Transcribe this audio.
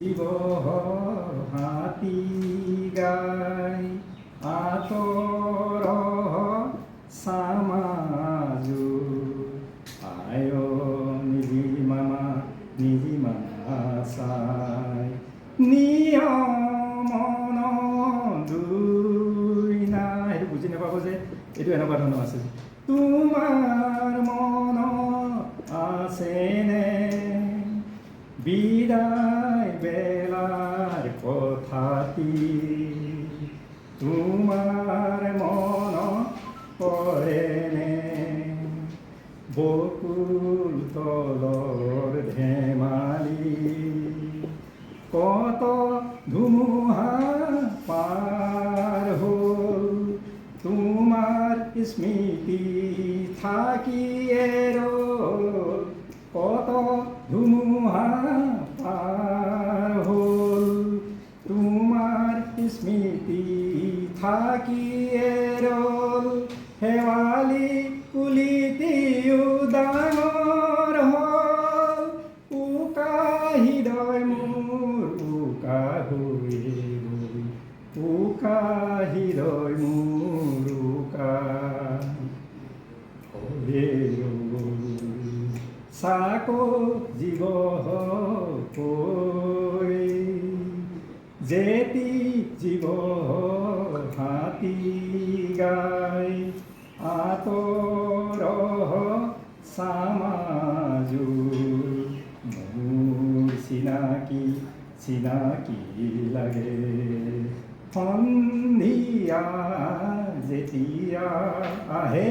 জীৱ হাতী গাই আঁতৰ চামাজু আয় নিজি মামা চাই নিয়মন দুই নাই। সেইটো বুজি নাপাব যে এইটো এনেকুৱা ধৰণৰ আছে। তোমাৰ মন আছেনে বিদায় বেলাৰ কথাটি, তোমাৰ মন পৰেনে বকুল তলৰ ধেমালি, কত ধুমুহা পাৰ হ'ল তোমাৰ স্মৃতি থাকিয়ে ৰ'ল, কত ধুমুহা পাৰ হ'ল তোমাৰ স্মৃতি থাকিয়ে ৰ'ল, শেৱালি কুলিটিও ডাঙৰ হ'ল, উকা হৃদয় মোৰ উকা হৈয়ে গ'ল, উকা হৃদয় মোৰ উকা হৈয়ে গ'ল। চাকো জীৱ কৈ যেতি জীৱ হাতী গাই আঁতৰ চামাজু, মোৰ চিনাকি চিনাকি লাগে সন্ধিয়া যেতিয়া আহে